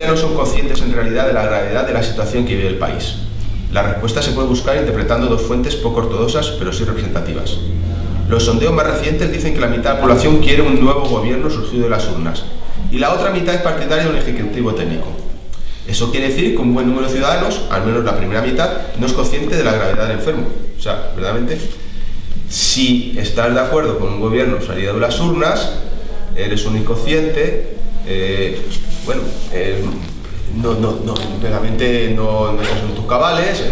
No son conscientes en realidad de la gravedad de la situación que vive el país. La respuesta se puede buscar interpretando dos fuentes poco ortodoxas pero sí representativas. Los sondeos más recientes dicen que la mitad de la población quiere un nuevo gobierno surgido de las urnas y la otra mitad es partidaria de un ejecutivo técnico. Eso quiere decir que un buen número de ciudadanos, al menos la primera mitad, no es consciente de la gravedad del enfermo. O sea, verdaderamente, si estás de acuerdo con un gobierno salido de las urnas, eres un inconsciente, realmente no estás en tus cabales,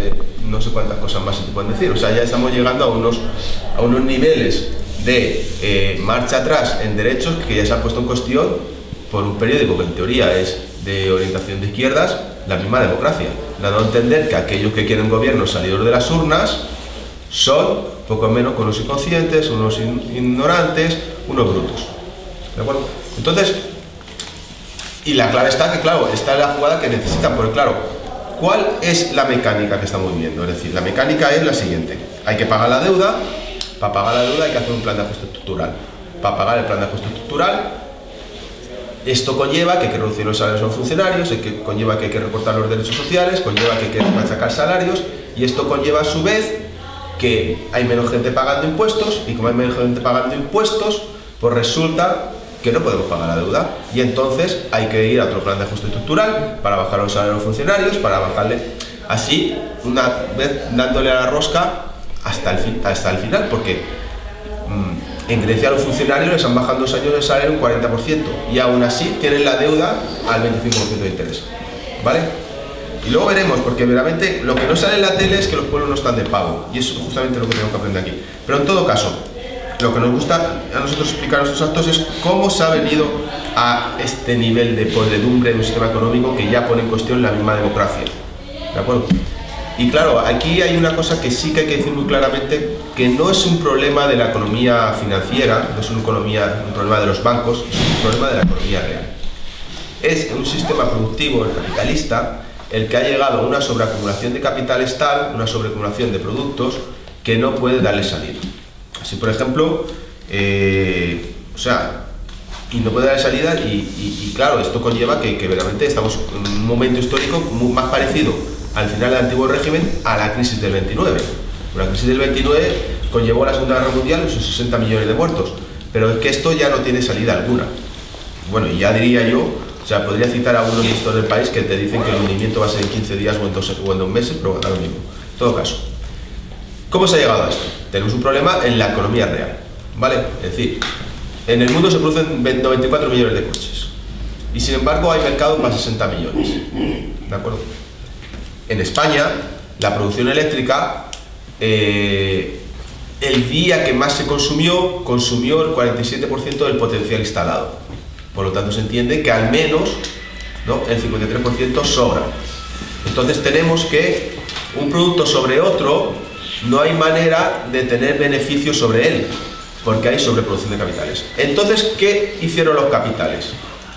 no sé cuántas cosas más se te pueden decir. O sea, ya estamos llegando a unos niveles de marcha atrás en derechos que ya se han puesto en cuestión por un periódico que en teoría es de orientación de izquierdas, la misma democracia, dando a entender que aquellos que quieren gobiernos salidos de las urnas son poco menos que unos inconscientes, unos ignorantes, unos brutos. ¿De acuerdo? Entonces, y la clave está que, claro, esta es la jugada que necesitan, porque claro, ¿cuál es la mecánica que estamos viendo? Es decir, la mecánica es la siguiente: hay que pagar la deuda, para pagar la deuda hay que hacer un plan de ajuste estructural. Para pagar el plan de ajuste estructural, esto conlleva que hay que reducir los salarios a los funcionarios, conlleva que hay que recortar los derechos sociales, conlleva que hay que machacar salarios, y esto conlleva a su vez que hay menos gente pagando impuestos, y como hay menos gente pagando impuestos, pues resulta que no podemos pagar la deuda, y entonces hay que ir a otro plan de ajuste estructural para bajar los salarios a los funcionarios, para bajarle así, una vez dándole a la rosca hasta el final, porque en Grecia a los funcionarios les han bajado en 2 años el salario un 40%, y aún así tienen la deuda al 25% de interés, ¿vale? Y luego veremos, porque verdaderamente lo que no sale en la tele es que los pueblos no están de pago, y eso es justamente lo que tenemos que aprender aquí. Pero en todo caso, lo que nos gusta a nosotros explicar en estos actos es cómo se ha venido a este nivel de podredumbre de un sistema económico que ya pone en cuestión la misma democracia. ¿De acuerdo? Y claro, aquí hay una cosa que sí que hay que decir muy claramente, que no es un problema de la economía financiera, no es un problema de los bancos, es un problema de la economía real. Es un sistema productivo, el capitalista, el que ha llegado a una sobreacumulación de capitales tal, una sobreacumulación de productos, que no puede darle salida. Así, por ejemplo, y no puede darle salida, y claro, esto conlleva que verdaderamente estamos en un momento histórico más parecido al final del antiguo régimen a la crisis del 29. La crisis del 29 conllevó la Segunda Guerra Mundial y sus 60 millones de muertos, pero es que esto ya no tiene salida alguna. Bueno, y ya diría yo, o sea, podría citar a algunos ministros del país que te dicen que el hundimiento va a ser en 15 días o en 2 meses, pero da lo mismo. En todo caso, ¿cómo se ha llegado a esto? Tenemos un problema en la economía real, ¿vale? Es decir, en el mundo se producen 94 millones de coches y sin embargo hay mercado para 60 millones, ¿de acuerdo? En España, la producción eléctrica, el día que más se consumió el 47% del potencial instalado. Por lo tanto, se entiende que al menos, ¿no?, el 53% sobra. Entonces tenemos que un producto sobre otro, no hay manera de tener beneficios sobre él, porque hay sobreproducción de capitales. Entonces, ¿qué hicieron los capitales?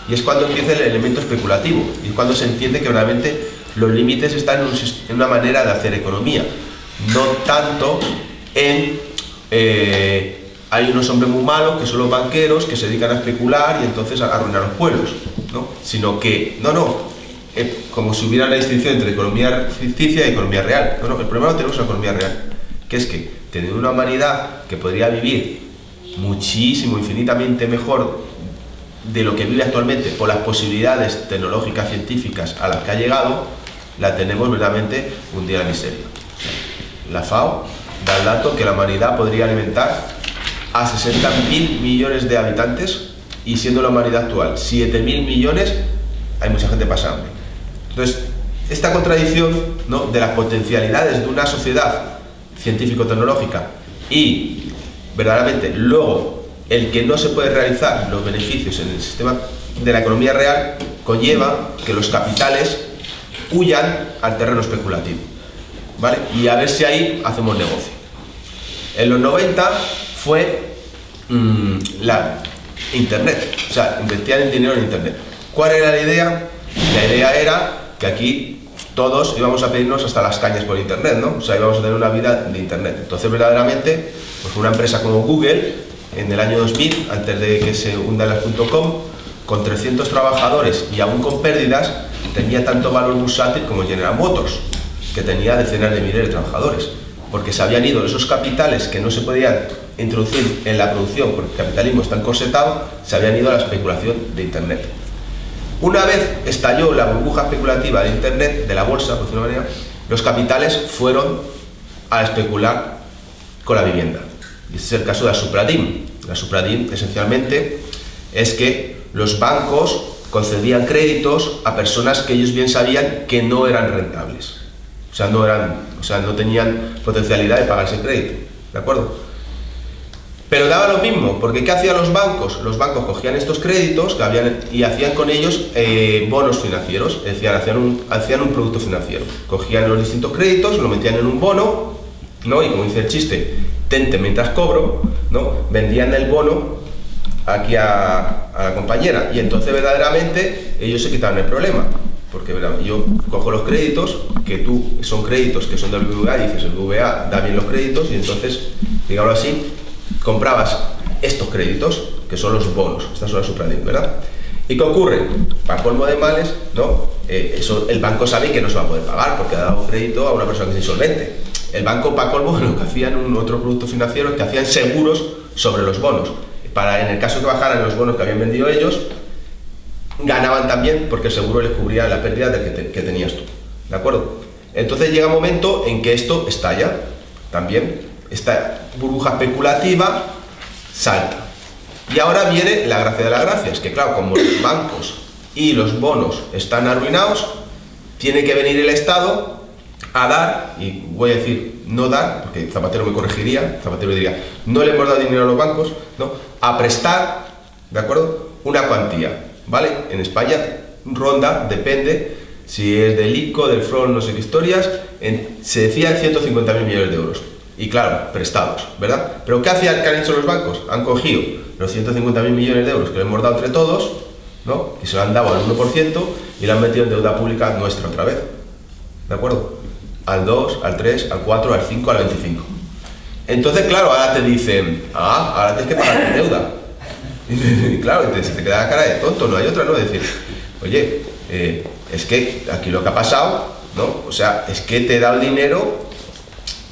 Y es cuando empieza el elemento especulativo, y es cuando se entiende que realmente los límites están en una manera de hacer economía, no tanto en hay unos hombres muy malos que son los banqueros que se dedican a especular y entonces a arruinar los pueblos, ¿no? Sino que, como si hubiera la distinción entre economía ficticia y economía real. No, el problema lo tenemos en la economía real, que es que teniendo una humanidad que podría vivir muchísimo, infinitamente mejor de lo que vive actualmente por las posibilidades tecnológicas, científicas a las que ha llegado, la tenemos verdaderamente hundida en la miseria. La FAO da el dato que la humanidad podría alimentar a 60.000 millones de habitantes, y siendo la humanidad actual 7.000 millones, hay mucha gente pasando hambre. Entonces, esta contradicción, ¿no?, de las potencialidades de una sociedad científico-tecnológica y verdaderamente luego el que no se puede realizar los beneficios en el sistema de la economía real, conlleva que los capitales huyan al terreno especulativo, ¿vale? Y a ver si ahí hacemos negocio. En los 90 fue la Internet, o sea, invertían en dinero en Internet. ¿Cuál era la idea? La idea era que aquí todos íbamos a pedirnos hasta las cañas por Internet, ¿no? O sea, íbamos a tener una vida de Internet. Entonces, verdaderamente, pues una empresa como Google, en el año 2000, antes de que se hunda las .com, con 300 trabajadores y aún con pérdidas, tenía tanto valor bursátil como General Motors, que tenía decenas de miles de trabajadores, porque se habían ido esos capitales que no se podían introducir en la producción porque el capitalismo está encorsetado, se habían ido a la especulación de Internet. Una vez estalló la burbuja especulativa de Internet, de la bolsa, por decirlo de alguna manera, los capitales fueron a especular con la vivienda. Y este es el caso de la subprime. La subprime, esencialmente, es que los bancos concedían créditos a personas que ellos bien sabían que no eran rentables. O sea, no tenían potencialidad de pagar ese crédito, ¿de acuerdo? Pero daba lo mismo, porque ¿qué hacían los bancos? Los bancos cogían estos créditos y hacían con ellos bonos financieros, es decir, hacían un producto financiero. Cogían los distintos créditos, lo metían en un bono, ¿no? Y como dice el chiste, tente mientras cobro, ¿no? Vendían el bono aquí a la compañera, y entonces verdaderamente ellos se quitaban el problema. Porque yo cojo los créditos, son créditos que son del BBVA, y dices, el BBVA da bien los créditos, y entonces, digámoslo así, comprabas estos créditos, que son los bonos, estas son las subprime, ¿verdad? ¿Y qué ocurre? Para colmo de males, ¿no? Eso el banco sabe que no se va a poder pagar, porque ha dado crédito a una persona que es insolvente. El banco, para colmo, lo que hacían otro producto financiero es que hacían seguros sobre los bonos. En el caso que bajaran los bonos que habían vendido ellos, ganaban también porque el seguro les cubría la pérdida que tenías tú, ¿de acuerdo? Entonces llega un momento en que esto estalla también, esta burbuja especulativa salta. Y ahora viene la gracia de la gracia, es que claro, como los bancos y los bonos están arruinados, tiene que venir el Estado a dar, y voy a decir no dar, porque Zapatero me corregiría, Zapatero diría, no le hemos dado dinero a los bancos, ¿no? A prestar, ¿de acuerdo? Una cuantía. ¿Vale? En España ronda, depende si es del ICO, del FRON, no sé qué historias, se decía 150.000 millones de euros. Y claro, prestados, ¿verdad? Pero ¿qué han hecho los bancos? Han cogido los 150.000 millones de euros que le hemos dado entre todos, ¿no? Que se lo han dado al 1% y lo han metido en deuda pública nuestra otra vez. ¿De acuerdo? Al 2, al 3, al 4, al 5, al 25. Entonces, claro, ahora te dicen, ahora tienes que pagar tu deuda. Y claro, se te queda la cara de tonto, no hay otra, ¿no? Es decir, oye, es que aquí lo que ha pasado, ¿no? O sea, es que te he dado el dinero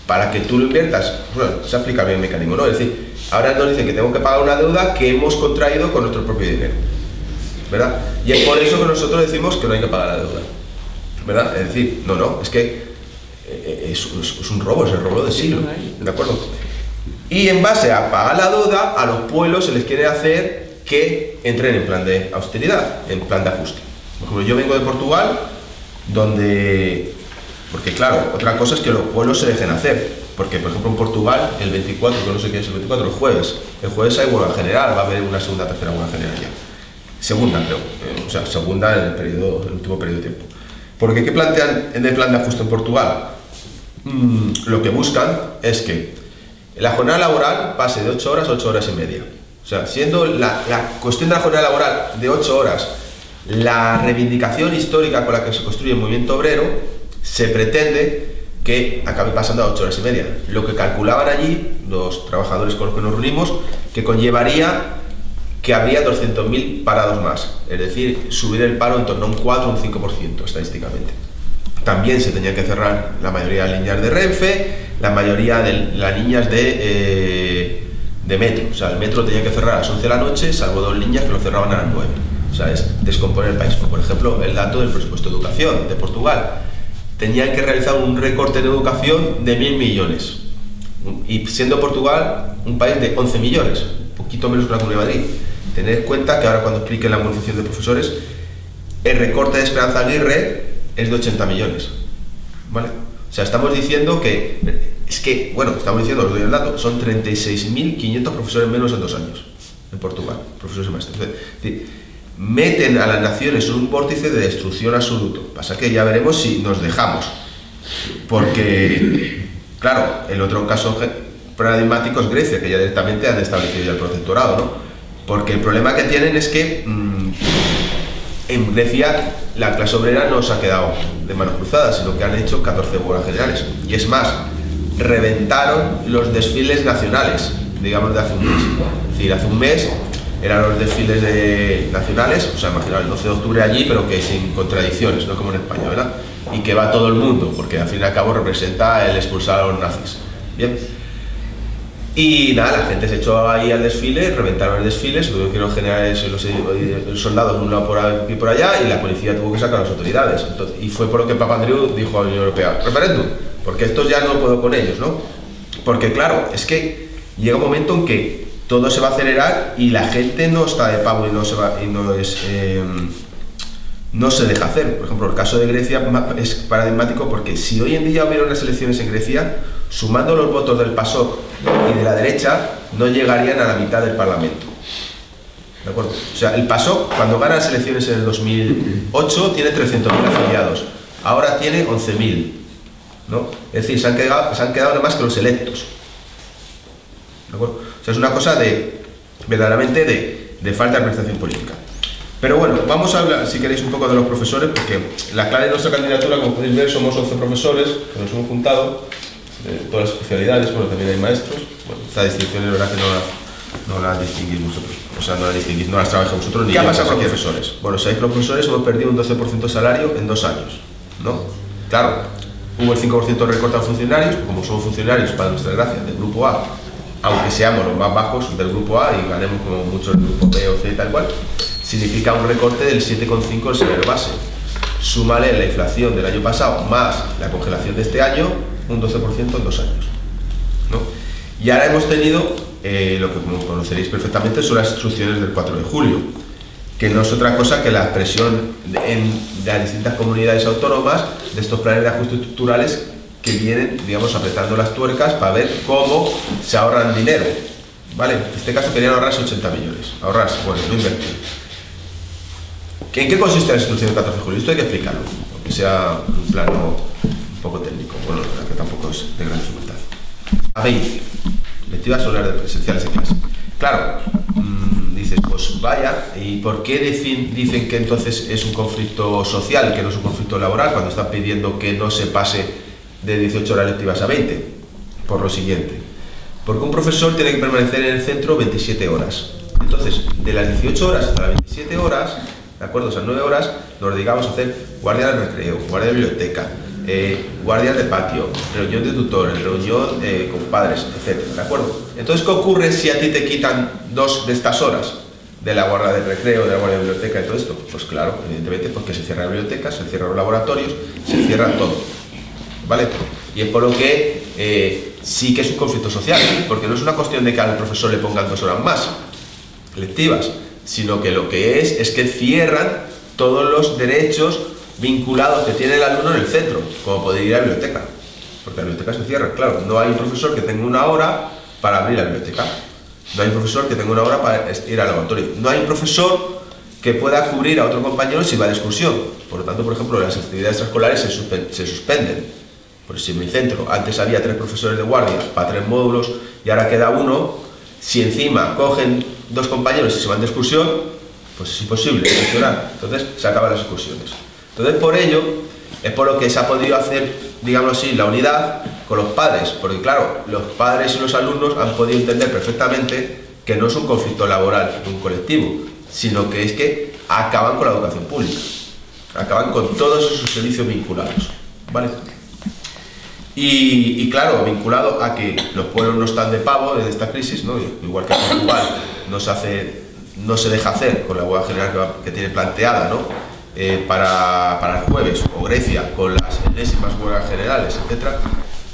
para que tú lo inviertas. Bueno, se aplica bien el mecanismo, ¿no? Es decir, ahora nos dicen que tengo que pagar una deuda que hemos contraído con nuestro propio dinero, ¿verdad? Y es por eso que nosotros decimos que no hay que pagar la deuda, ¿verdad? Es decir, no, es que es un robo, es el robo del siglo, ¿de acuerdo? Y en base a pagar la deuda, a los pueblos se les quiere hacer que entren en plan de austeridad, en plan de ajuste. Por ejemplo, yo vengo de Portugal, porque claro, otra cosa es que los pueblos se dejen hacer, porque por ejemplo en Portugal, el 24, que no sé qué es el 24, el jueves hay huelga general, va a haber una segunda, tercera huelga general ya. Segunda, creo, segunda en el último periodo de tiempo. Porque ¿qué plantean en el plan de ajuste en Portugal? Lo que buscan es que la jornada laboral pase de 8 horas a 8 horas y media. O sea, siendo la cuestión de la jornada laboral de 8 horas la reivindicación histórica con la que se construye el movimiento obrero, se pretende que acabe pasando a 8 horas y media. Lo que calculaban allí los trabajadores con los que nos reunimos, que conllevaría que habría 200.000 parados más. Es decir, subir el paro en torno a un 4 o un 5% estadísticamente. También se tenía que cerrar la mayoría de las líneas de Renfe, la mayoría de las líneas de metro. O sea, el metro tenía que cerrar a las 11 de la noche, salvo 2 líneas que lo cerraban a las 9. O sea, es descomponer el país. Como por ejemplo, el dato del presupuesto de educación de Portugal. Tenían que realizar un recorte en educación de 1.000 millones. Y siendo Portugal un país de 11 millones, un poquito menos que la Comunidad de Madrid. Tened en cuenta que ahora cuando expliquen la movilización de profesores, el recorte de Esperanza Aguirre es de 80 millones, ¿vale? O sea, estamos diciendo que, estamos diciendo, os doy el dato, son 36.500 profesores menos en 2 años, en Portugal, profesores y maestros. Es decir, meten a las naciones en un vórtice de destrucción absoluto. Pasa que ya veremos si nos dejamos, porque, claro, el otro caso paradigmático es Grecia, que ya directamente han establecido ya el protectorado, ¿no? Porque el problema que tienen es que en Grecia la clase obrera no se ha quedado de manos cruzadas, sino que han hecho 14 huelgas generales. Y es más, reventaron los desfiles nacionales, digamos, de hace un mes. Es decir, hace un mes eran los desfiles nacionales, o sea, imaginaos el 12 de octubre allí, pero que sin contradicciones, no como en España, ¿verdad? Y que va todo el mundo, porque al fin y al cabo representa el expulsar a los nazis. Bien. Y nada, la gente se echó ahí al desfile, reventaron el desfile, se tuvieron que generar los soldados de un lado por aquí y por allá, y la policía tuvo que sacar a las autoridades. Entonces, y fue por lo que Papandreou dijo a la Unión Europea: referéndum, porque estos ya no puedo con ellos, ¿no? Porque claro, es que llega un momento en que todo se va a acelerar y la gente no está de pavo y no se deja hacer. Por ejemplo, el caso de Grecia es paradigmático, porque si hoy en día hubiera unas elecciones en Grecia, sumando los votos del PASOK y de la derecha, no llegarían a la mitad del Parlamento. ¿De acuerdo? O sea, el PASOK, cuando gana las elecciones en el 2008, tiene 300.000 afiliados. Ahora tiene 11.000. ¿No? Es decir, se han quedado nada más que los electos. ¿De acuerdo? O sea, es una cosa verdaderamente de falta de organización política. Pero bueno, vamos a hablar, si queréis, un poco de los profesores, porque la clave de nuestra candidatura, como podéis ver, somos 11 profesores que nos hemos juntado, de todas las especialidades. Bueno, también hay maestros. Bueno, esta distinción es verdad que no la distinguís vosotros, o sea, no las trabajáis vosotros ni. ¿Qué ha pasado con los profesores? Bueno, sabéis que los profesores hemos perdido un 12% de salario en 2 años, ¿no? Claro, hubo el 5% de recorte a funcionarios, como somos funcionarios, para nuestra gracia, del grupo A, aunque seamos los más bajos del grupo A y ganemos como muchos del grupo B o C y tal cual, significa un recorte del 7,5% del salario base. Súmale la inflación del año pasado más la congelación de este año, un 12% en 2 años, ¿no? Y ahora hemos tenido lo que, como conoceréis perfectamente, son las instrucciones del 4 de julio, que no es otra cosa que la expresión en las distintas comunidades autónomas de estos planes de ajustes estructurales que vienen, digamos, apretando las tuercas para ver cómo se ahorran dinero, ¿vale? En este caso querían ahorrarse 80 millones, bueno, no invertir. ¿En qué consiste la instrucción del 14 de julio? Esto hay que explicarlo, aunque sea un plano un poco técnico, bueno, que tampoco es de gran dificultad. A 20, electivas horarias presenciales en clase. Claro, dices, pues vaya, ¿y por qué dicen que entonces es un conflicto social, que no es un conflicto laboral, cuando están pidiendo que no se pase de 18 horas lectivas a 20? Por lo siguiente, porque un profesor tiene que permanecer en el centro 27 horas. Entonces, de las 18 horas hasta las 27 horas, ¿de acuerdo? Esas 9 horas nos dedicamos a hacer guardia de recreo, guardia de biblioteca, guardias de patio, reunión de tutores, reunión con padres, etc. ¿De acuerdo? Entonces, ¿qué ocurre si a ti te quitan 2 de estas horas? De la guardia de recreo, de la guardia de biblioteca y todo esto. Pues claro, evidentemente, porque se cierran bibliotecas, se cierran los laboratorios, se cierra todo, ¿vale? Y es por lo que sí que es un conflicto social, porque no es una cuestión de que al profesor le pongan 2 horas más lectivas, sino que lo que es que cierran todos los derechos vinculados que tiene el alumno en el centro, como poder ir a la biblioteca, porque la biblioteca se cierra. Claro, no hay un profesor que tenga 1 hora para abrir la biblioteca, no hay un profesor que tenga 1 hora para ir al laboratorio, no hay un profesor que pueda cubrir a otro compañero si va de excursión. Por lo tanto, por ejemplo, las actividades extraescolares se suspenden. Por si en mi centro antes había 3 profesores de guardia para 3 módulos y ahora queda 1, si encima cogen 2 compañeros y se van de excursión, pues es imposible gestionar. Entonces se acaban las excursiones. Entonces, por ello es por lo que se ha podido hacer, digamos así, la unidad con los padres, porque claro, los padres y los alumnos han podido entender perfectamente que no es un conflicto laboral de un colectivo, sino que es que acaban con la educación pública, acaban con todos esos servicios vinculados, ¿vale? Y claro, vinculado a que los pueblos no están de pavo desde esta crisis, ¿no? Igual que en Portugal no se deja hacer con la huelga general que tiene planteada, ¿no? Para el jueves, o Grecia con las enésima huelgas generales, etc.,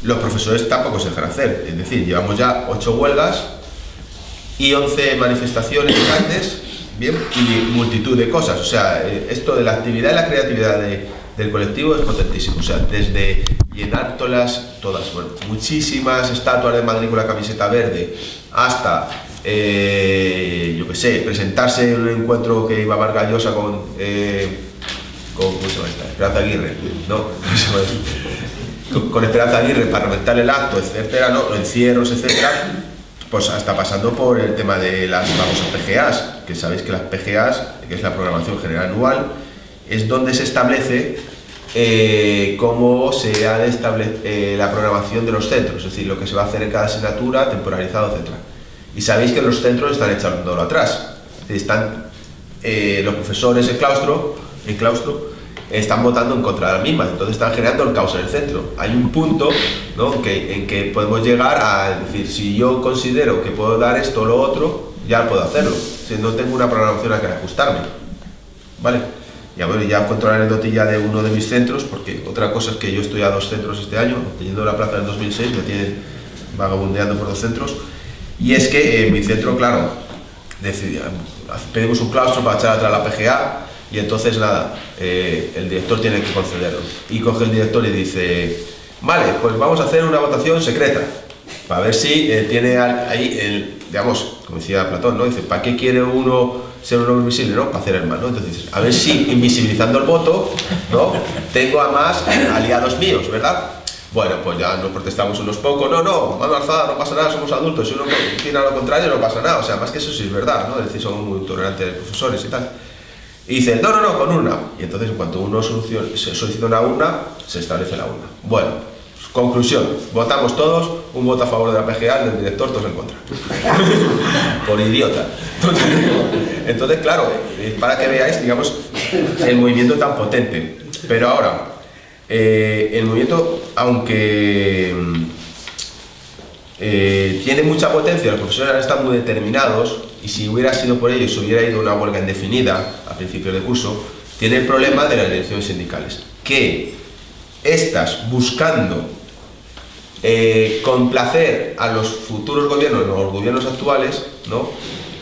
los profesores tampoco se dejan hacer. Es decir, llevamos ya 8 huelgas y 11 manifestaciones grandes, bien, y multitud de cosas. O sea, esto de la actividad y la creatividad del colectivo es potentísimo. O sea, desde llenar todas, bueno, muchísimas estatuas de Madrid con la camiseta verde, hasta yo qué sé, presentarse en un encuentro que iba a Vargas Llosa con ¿cómo se llama esta? Esperanza Aguirre, ¿no? Con Esperanza Aguirre para reventar el acto, etcétera, ¿no? Los encierros, etcétera, pues hasta pasando por el tema de las famosas PGAs, que sabéis que las PGAs, que es la programación general anual, es donde se establece cómo se ha de establecer la programación de los centros, es decir, lo que se va a hacer en cada asignatura, temporalizado, etcétera. Y sabéis que los centros están echándolo atrás. están los profesores, el claustro, están votando en contra de las mismas, entonces están generando el caos en el centro. Hay un punto, ¿no?, en que podemos llegar a decir, si yo considero que puedo dar esto o lo otro, ya puedo hacerlo, si no tengo una programación a que ajustarme, ¿vale? Ya, bueno, ya cuento la anécdotilla de uno de mis centros, porque otra cosa es que yo estoy a 2 centros este año, teniendo la plaza en 2006, me tienen vagabundeando por 2 centros, y es que en mi centro, claro, pedimos un claustro para echar atrás la PGA, y entonces nada, el director tiene que concederlo, y coge el director y dice, vale, pues vamos a hacer una votación secreta, para ver si tiene ahí, digamos, como decía Platón, ¿no? Dice, ¿para qué quiere uno ser un hombre invisible, ¿no? Para hacer el mal, ¿no? Entonces, a ver si invisibilizando el voto, ¿no?, tengo a más aliados míos, ¿verdad? Bueno, pues ya nos protestamos unos pocos, no, mano alzada, no pasa nada, somos adultos, si uno opina lo contrario no pasa nada, o sea, más que eso sí es verdad, ¿no? Es decir, somos muy tolerantes profesores y tal. Y dice, no, con urna. Y entonces, en cuanto uno solicita una urna, se establece la urna. Bueno, conclusión, votamos todos, un voto a favor de la PGA, del director, todos en contra. Por idiota. Entonces, claro, para que veáis, digamos, el movimiento tan potente. Pero ahora, el movimiento, aunque tiene mucha potencia, los profesores ahora están muy determinados, y si hubiera sido por ello, se hubiera ido a una huelga indefinida a principio de curso, tiene el problema de las direcciones sindicales, que estas, buscando complacer a los futuros gobiernos, o los gobiernos actuales, ¿no?,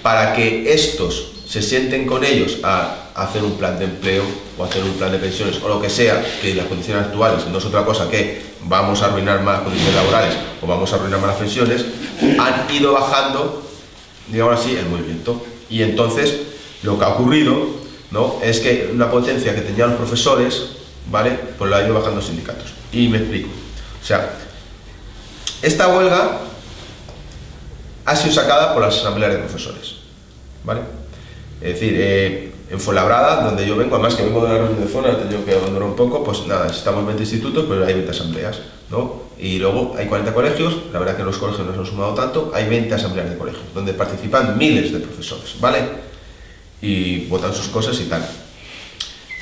para que estos se sienten con ellos a hacer un plan de empleo o hacer un plan de pensiones o lo que sea, que las condiciones actuales no es otra cosa que vamos a arruinar más las condiciones laborales o vamos a arruinar más las pensiones, han ido bajando, digamos así, el movimiento. Y entonces lo que ha ocurrido, ¿no?, es que una potencia que tenían los profesores, ¿vale?, pues lo ha ido bajando los sindicatos. Y me explico. O sea, esta huelga ha sido sacada por las asambleas de profesores, ¿vale? Es decir, en Fuenlabrada, donde yo vengo, además que vengo de una reunión de zona, he tenido que abandonar un poco, pues nada, estamos en 20 institutos, pero hay 20 asambleas, ¿no? Y luego hay 40 colegios, la verdad que los colegios no se han sumado tanto, hay 20 asambleas de colegios, donde participan miles de profesores, ¿vale? Y votan sus cosas y tal.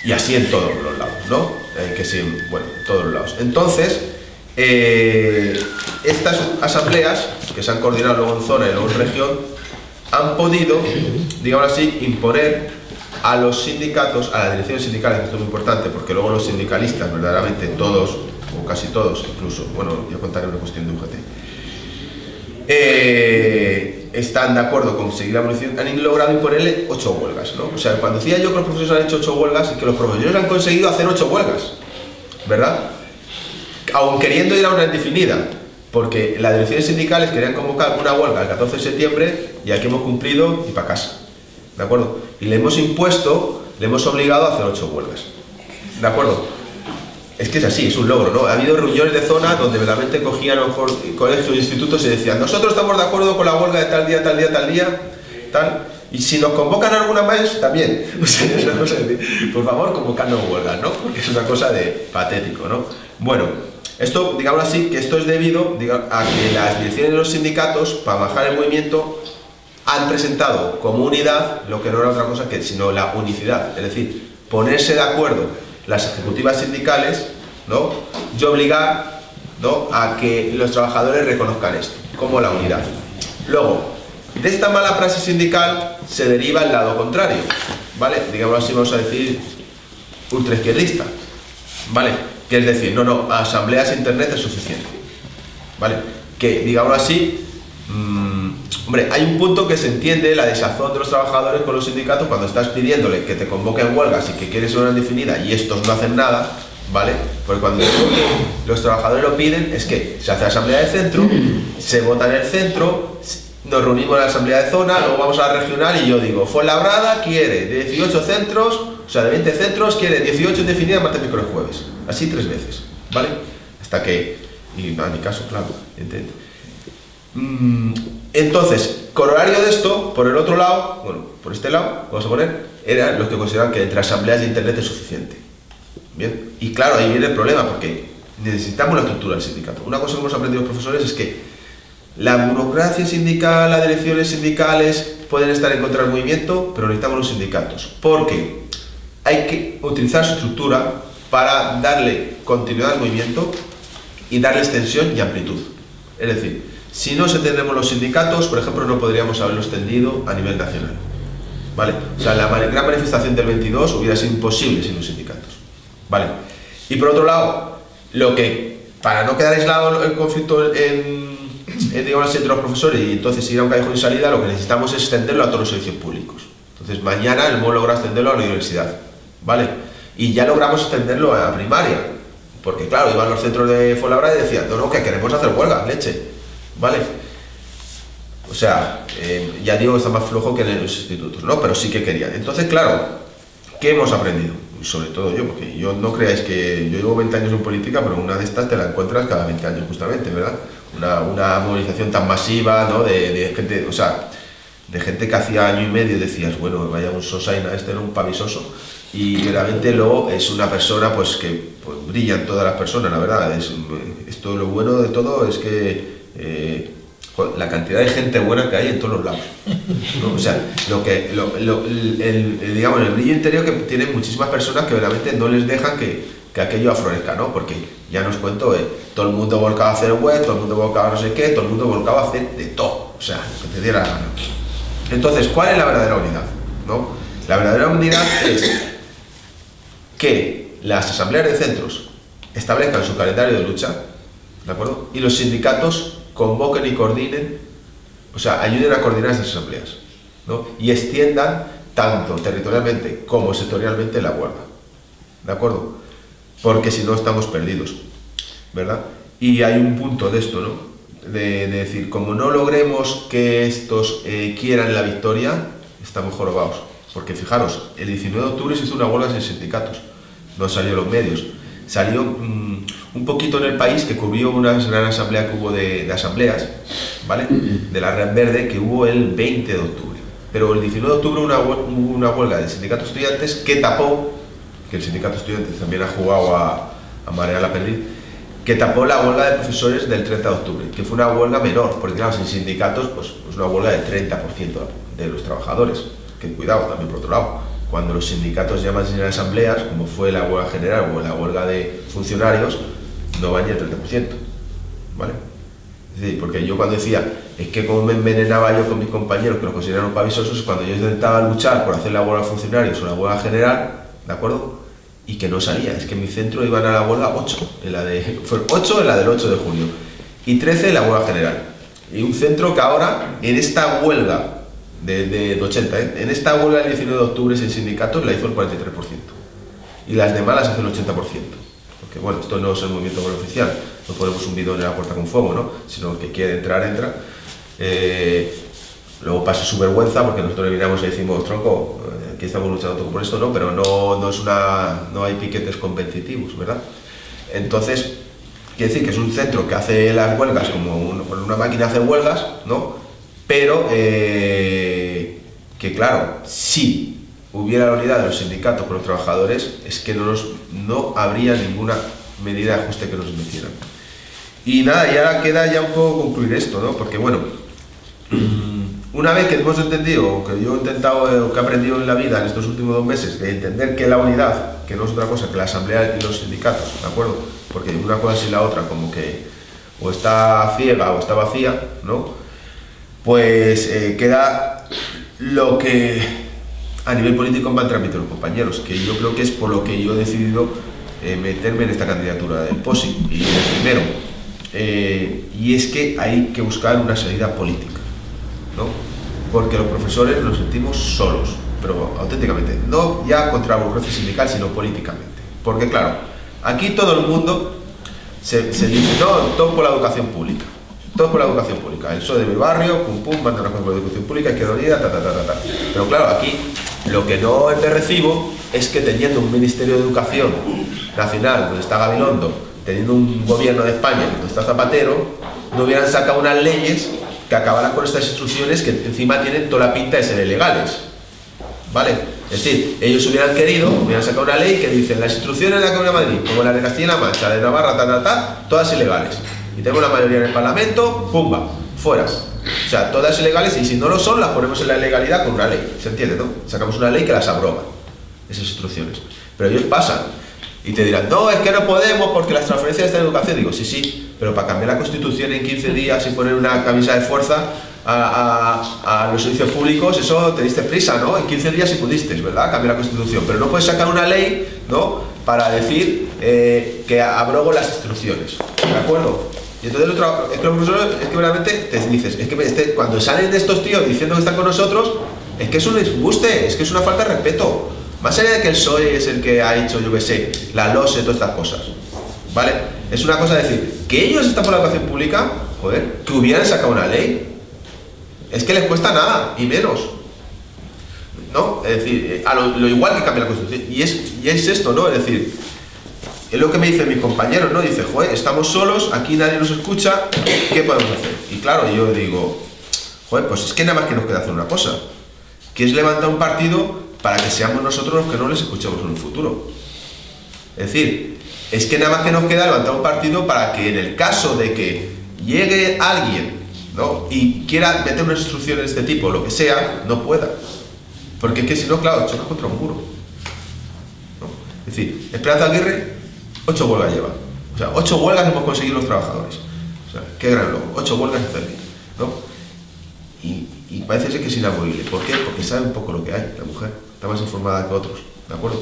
Y así en todos los lados, ¿no? Que sí, bueno, en todos los lados. Entonces, estas asambleas, que se han coordinado luego en zona y luego en región, han podido, digamos así, imponer a los sindicatos, a las direcciones sindicales, esto es muy importante, porque luego los sindicalistas, verdaderamente todos, o casi todos incluso, bueno, yo contaré una cuestión de UGT, están de acuerdo con seguir la evolución, han logrado imponerle 8 huelgas, ¿no? O sea, cuando decía yo que los profesores han hecho 8 huelgas, es que los profesores han conseguido hacer 8 huelgas, ¿verdad? Aun queriendo ir a una indefinida, porque las direcciones sindicales querían convocar una huelga el 14 de septiembre y aquí hemos cumplido y para casa, ¿de acuerdo? Y le hemos impuesto, le hemos obligado a hacer 8 huelgas, ¿de acuerdo? Es que es así, es un logro, ¿no? Ha habido reuniones de zona donde verdaderamente cogían a lo mejor colegios e institutos y decían, nosotros estamos de acuerdo con la huelga de tal día, tal día, tal día, tal, y si nos convocan alguna más, también. O sea, es una cosa de, por favor, convocarnos huelgas, ¿no? Porque es una cosa de patético, ¿no? Bueno, esto, digamos así, que esto es debido a que las direcciones de los sindicatos, para bajar el movimiento, han presentado como unidad lo que no era otra cosa que sino la unicidad, es decir, ponerse de acuerdo las ejecutivas sindicales, ¿no?, y obligar, ¿no?, a que los trabajadores reconozcan esto como la unidad. Luego, de esta mala praxis sindical se deriva el lado contrario, ¿vale? Digamos así, vamos a decir, ultraizquierdista, ¿vale? Que es decir, no, asambleas e internet es suficiente, ¿vale? Que, digamos así, hombre, hay un punto que se entiende la desazón de los trabajadores con los sindicatos cuando estás pidiéndole que te convoquen huelgas y que quieres una indefinida y estos no hacen nada, ¿vale? Porque cuando los trabajadores lo piden es que se hace asamblea de centro, se vota en el centro, nos reunimos en la asamblea de zona, luego vamos a la regional y yo digo, Fuenlabrada quiere de 18 centros, o sea, de 20 centros quiere 18 indefinidas martes, miércoles, jueves, así 3 veces, ¿vale? Hasta que, y en mi caso, claro, ¿entiendes? Entonces, corolario de esto, por el otro lado, bueno, por este lado, vamos a poner, eran los que consideraban que entre asambleas de internet es suficiente. Bien, y claro, ahí viene el problema, porque necesitamos la estructura del sindicato. Una cosa que hemos aprendido los profesores es que la burocracia sindical, las direcciones sindicales, pueden estar en contra del movimiento, pero necesitamos los sindicatos, porque hay que utilizar su estructura para darle continuidad al movimiento y darle extensión y amplitud. Es decir, si no extendemos los sindicatos, por ejemplo, no podríamos haberlo extendido a nivel nacional, ¿vale? O sea, la gran manifestación del 22 hubiera sido imposible sin los sindicatos, ¿vale? Y por otro lado, para no quedar aislado el conflicto digamos, entre los profesores y entonces ir a un callejón de salida, lo que necesitamos es extenderlo a todos los servicios públicos. Entonces mañana hemos logrado extenderlo a la universidad, ¿vale? Y ya logramos extenderlo a la primaria, porque claro, iban los centros de Fuenlabrada y decían, no, que queremos hacer huelga, leche, ¿vale? O sea, ya digo que está más flojo que en los institutos, ¿no? Pero sí que querían. Entonces, claro, ¿qué hemos aprendido? Y sobre todo yo, porque yo no creáis que yo llevo 20 años en política, pero una de estas te la encuentras cada 20 años justamente, ¿verdad? Una movilización tan masiva, ¿no? De gente, o sea, de gente que hacía año y medio decías, bueno, vaya un sosaina, este era un pavisoso, y realmente luego es una persona pues que pues, brillan todas las personas, la verdad. Esto lo bueno de todo es que la cantidad de gente buena que hay en todos los lados, ¿no? O sea, digamos, el brillo interior que tienen muchísimas personas que realmente no les dejan que aquello aflorezca, ¿no? Porque ya no os cuento, todo el mundo volcaba a hacer web, todo el mundo volcaba a no sé qué, todo el mundo volcaba a hacer de todo, o sea, lo que te diera la gana. Entonces, ¿cuál es la verdadera unidad? ¿No? La verdadera unidad es que las asambleas de centros establezcan su calendario de lucha, ¿de acuerdo? Y los sindicatos convoquen y coordinen, o sea, ayuden a coordinar esas asambleas, ¿no? Y extiendan tanto territorialmente como sectorialmente la huelga, ¿de acuerdo? Porque si no estamos perdidos, ¿verdad? Y hay un punto de esto, ¿no? De decir, como no logremos que estos quieran la victoria, estamos jorobados. Porque fijaros, el 19 de octubre se hizo una huelga sin sindicatos, no salió en los medios. Salió un poquito en El País, que cubrió una gran asamblea que hubo de asambleas, ¿vale? De la Red Verde, que hubo el 20 de octubre. Pero el 19 de octubre hubo una huelga del sindicato estudiantes que tapó, que el sindicato estudiantes también ha jugado a marear la perdiz, que tapó la huelga de profesores del 30 de octubre, que fue una huelga menor, porque claro, sin sindicatos, pues una huelga del 30% de los trabajadores, que cuidado también por otro lado, cuando los sindicatos llaman sin asambleas, como fue la huelga general o la huelga de funcionarios, no van ni el 30%, ¿vale? Es decir, porque yo cuando decía, es que como me envenenaba yo con mis compañeros que los consideraron pavisosos, cuando yo intentaba luchar por hacer la huelga de funcionarios o la huelga general, ¿de acuerdo? Y que no salía, es que en mi centro iban a la huelga 8, fue 8 en la del 8 de junio, y 13 en la huelga general. Y un centro que ahora, en esta huelga de 80, en esta huelga del 19 de octubre sin sindicatos la hizo el 43%, y las demás las hace el 80%. Porque bueno, esto no es el movimiento oficial, no ponemos un bidón en la puerta con fuego, ¿no? Sino el que quiere entrar, entra. Luego pasa su vergüenza porque nosotros le miramos y decimos, tronco, aquí estamos luchando por esto, ¿no? Pero no hay piquetes competitivos, ¿verdad? Entonces, quiere decir que es un centro que hace las huelgas como una máquina hace huelgas, ¿no? Pero que claro, si hubiera la unidad de los sindicatos con los trabajadores, es que no habría ninguna medida de ajuste que nos metieran. Y nada, ya queda ya un poco concluir esto, ¿no? Porque bueno, una vez que hemos entendido, que yo he intentado, que he aprendido en la vida en estos últimos 2 meses, de entender que la unidad, que no es otra cosa que la asamblea y los sindicatos, ¿de acuerdo? Porque una cosa sin la otra, como que o está ciega o está vacía, ¿no? Pues queda lo que a nivel político van a transmitir los compañeros, que yo creo que es por lo que yo he decidido meterme en esta candidatura del POSI, y el primero, y es que hay que buscar una salida política, ¿no? Porque los profesores nos sentimos solos, pero auténticamente, no ya contra la burocracia sindical, sino políticamente. Porque claro, aquí todo el mundo se dice, no, todo por la educación pública. Todo por la educación pública. El PSOE de mi barrio, pum pum, manda una cosa por la educación pública, Izquierda Unida, ta. Pero claro, aquí lo que no es de recibo es que teniendo un Ministerio de Educación Nacional, donde está Gabilondo, teniendo un gobierno de España, donde está Zapatero, no hubieran sacado unas leyes que acabaran con estas instrucciones que encima tienen toda la pinta de ser ilegales, ¿vale? Es decir, ellos hubieran sacado una ley que dice las instrucciones de la Comunidad de Madrid, como las de Castilla-La Mancha, de Navarra, todas ilegales. Y tenemos la mayoría en el Parlamento, ¡pumba!, fuera. O sea, todas ilegales, y si no lo son, las ponemos en la ilegalidad con una ley, ¿se entiende, no? Sacamos una ley que las abroga, esas instrucciones. Pero ellos pasan, y te dirán, no, es que no podemos porque las transferencias están en educación. Digo, sí, sí, pero para cambiar la Constitución en 15 días y poner una camisa de fuerza a los servicios públicos, eso te diste prisa, ¿no? En 15 días sí pudiste, ¿verdad? Cambiar la Constitución, pero no puedes sacar una ley, ¿no? Para decir que abrogo las instrucciones, ¿de acuerdo? Y entonces es que los profesores, es que realmente te dices, es que cuando salen de estos tíos diciendo que están con nosotros, es que es un embuste, es que es una falta de respeto. Más allá de que el PSOE es el que ha hecho, yo qué sé, la LOSE, todas estas cosas, ¿vale? Es una cosa decir, que ellos están por la educación pública, joder, que hubieran sacado una ley. Es que les cuesta nada, y menos, ¿no? Es decir, a lo igual que cambia la Constitución. Y es esto, ¿no? Es decir, es lo que me dicen mis compañeros, ¿no? Dice, joder, estamos solos, aquí nadie nos escucha, ¿qué podemos hacer? Y claro, yo digo, joder, pues es que nada más que nos queda hacer una cosa, que es levantar un partido para que seamos nosotros los que no les escuchemos en un futuro. Es decir, es que nada más que nos queda levantar un partido para que en el caso de que llegue alguien, ¿no? Y quiera meter unas instrucciones de este tipo, lo que sea, no pueda. Porque es que si no, claro, chocas contra un muro, ¿no? Es decir, Esperanza Aguirre, 8 huelgas lleva. O sea, 8 huelgas hemos conseguido los trabajadores. O sea, qué gran logro. 8 huelgas en Cervi, ¿no? Y parece ser que es inamovible. ¿Por qué? Porque sabe un poco lo que hay, la mujer. Está más informada que otros, ¿de acuerdo?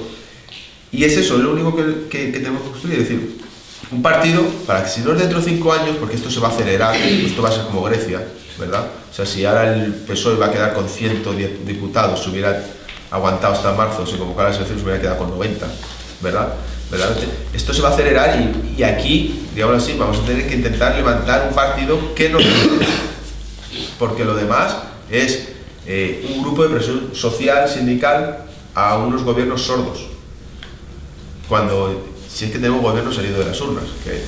Y es eso, es lo único que tenemos que construir. Es decir, un partido para que si no es dentro de 5 años, porque esto se va a acelerar, esto va a ser como Grecia, ¿verdad? O sea, si ahora el PSOE va a quedar con 110 diputados, se hubiera aguantado hasta marzo, si convocara las elecciones, se hubiera quedado con 90, ¿verdad? Esto se va a acelerar y aquí, digamos así, vamos a tener que intentar levantar un partido que nos ayude, porque lo demás es un grupo de presión social, sindical, a unos gobiernos sordos. Si es que tenemos gobierno salido de las urnas, que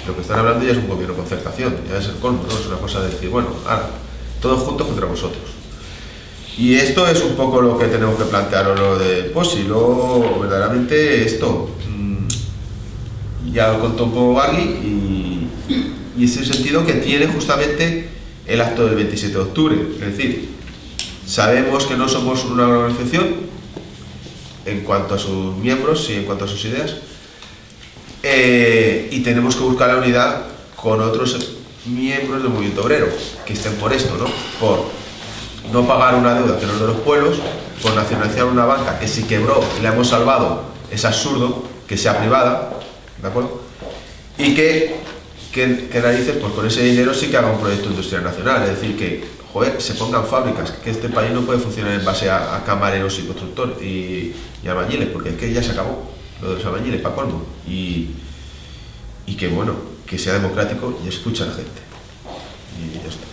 lo que están hablando ya es un gobierno de concertación, ya es el colmo, ¿no? Es una cosa de decir, bueno, ahora, todos juntos contra vosotros. Y esto es un poco lo que tenemos que plantear, o lo de, pues si luego verdaderamente esto, ya lo contó un poco Bargui, y ese sentido que tiene justamente el acto del 27 de octubre, es decir, sabemos que no somos una organización en cuanto a sus miembros y en cuanto a sus ideas, y tenemos que buscar la unidad con otros miembros del movimiento obrero que estén por esto, ¿no? Por no pagar una deuda que no es de los pueblos, por nacionalizar una banca que si quebró y la hemos salvado, es absurdo que sea privada, ¿de acuerdo? Y que narices, pues con ese dinero sí que haga un proyecto industrial nacional, es decir, que, joder, se pongan fábricas, que este país no puede funcionar en base a camareros y constructores y albañiles, porque es que ya se acabó lo de los albañiles, para colmo, y que bueno, que sea democrático y escucha a la gente. Y ya está.